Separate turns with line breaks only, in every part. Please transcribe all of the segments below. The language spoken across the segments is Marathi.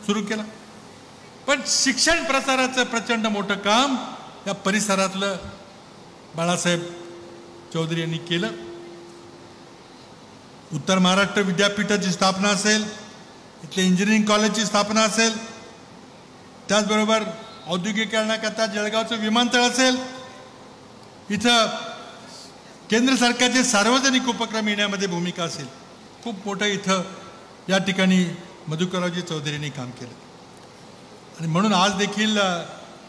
सुरू केला। पण शिक्षण प्रसाराचं प्रचंड मोठं काम या परिसरातलं बाळासाहेब चौधरी यांनी केलं। उत्तर महाराष्ट्र विद्यापीठाची स्थापना असेल, इथले इंजिनिअरिंग कॉलेजची स्थापना असेल, त्याचबरोबर औद्योगिकीकरणाकरता जळगावचं विमानतळ असेल, इथं केंद्र सरकारचे सार्वजनिक उपक्रम येण्यामध्ये भूमिका असेल, खूप मोठं इथं या ठिकाणी मधुकररावजी चौधरींनी काम केलं। आणि म्हणून आज देखील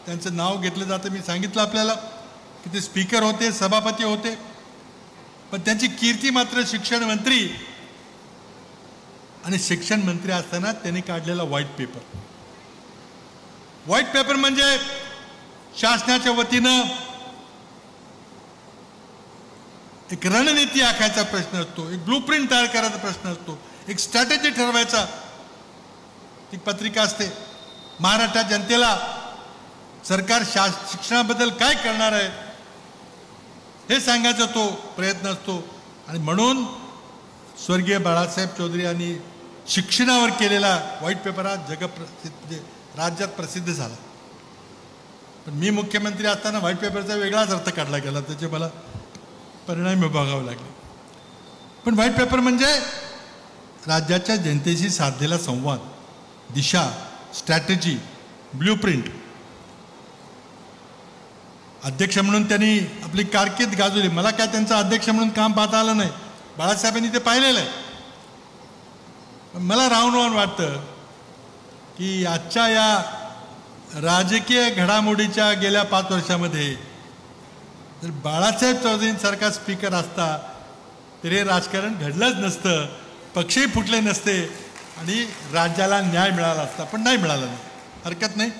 त्यांचं नाव घेतलं जातं। मी सांगितलं आपल्याला की ते स्पीकर होते, सभापती होते, पण त्यांची कीर्ती मात्र शिक्षण मंत्री आणि शिक्षण मंत्री असताना त्यांनी काढलेला व्हाईट पेपर म्हणजे शासनाच्या वतीनं एक रणनीती आखायचा प्रश्न असतो, एक ब्लूप्रिंट तयार करायचा प्रश्न असतो, एक स्ट्रॅटेजी ठरवायचा ती पत्रिका असते। महाराष्ट्र जनतेला सरकार शिक्षणाबद्दल काय करणार आहे हे सांगायचा तो प्रयत्न असतो। आणि म्हणून स्वर्गीय बाळासाहेब चौधरी यांनी शिक्षणावर केलेला व्हाईट पेपर हा म्हणजे राज्यात प्रसिद्ध झाला। पण मी मुख्यमंत्री असताना व्हाईट पेपरचा वेगळाच अर्थ काढला गेला, त्याचे मला परिणाम भोगावे लागले। पण व्हाईट पेपर म्हणजे राज्याच्या जनतेशी साधलेला संवाद, दिशा, स्ट्रॅटेजी, ब्ल्यूप्रिंट। अध्यक्ष म्हणून त्यांनी आपली कारकीर्द गाजवली। मला काय त्यांचं अध्यक्ष म्हणून काम पाहता आलं नाही, बाळासाहेबांनी ते पाहिलेलं आहे। मला राहून वाटतं की आजच्या या राजकीय घडामोडीच्या गेल्या 5 वर्षामध्ये जर बाळासाहेब चौधरींसारखा स्पीकर असता तर हे राजकारण घडलंच नसतं, पक्षही फुटले नसते आणि राज्याला न्याय मिळाला असता। पण नाही मिळाला, नाही, हरकत नाही।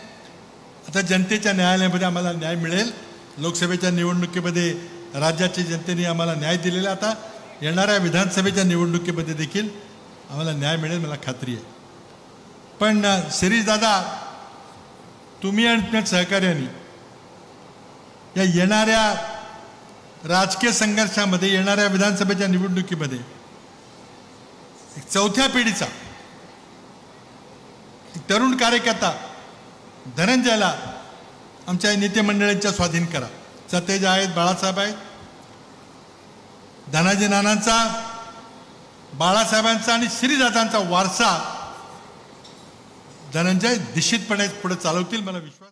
आता जनतेच्या न्यायालयामध्ये आम्हाला न्याय मिळेल। लोकसभेच्या निवडणुकीमध्ये राज्याच्या जनतेने आम्हाला न्याय दिलेला, आता येणाऱ्या विधानसभेच्या निवडणुकीमध्ये देखील आम्हाला न्याय मिळेल, मला खात्री आहे। पण शिरीष दादा, तुम्ही आणि सहकार्याने या येणाऱ्या राजकीय संघर्षामध्ये, येणाऱ्या विधानसभेच्या निवडणुकीमध्ये एक चौथ्या पिढीचा एक तरुण कार्यकर्ता धनंजयला आमच्या नेते मंडळींच्या स्वाधीन करा। सतेज आहेत, बाळासाहेब आहेत, धनाजी नानांचा, बाळासाहेबांचा आणि श्रीदादांचा वारसा धनंजय निश्चितपणे पुढे चालवतील, मला विश्वास।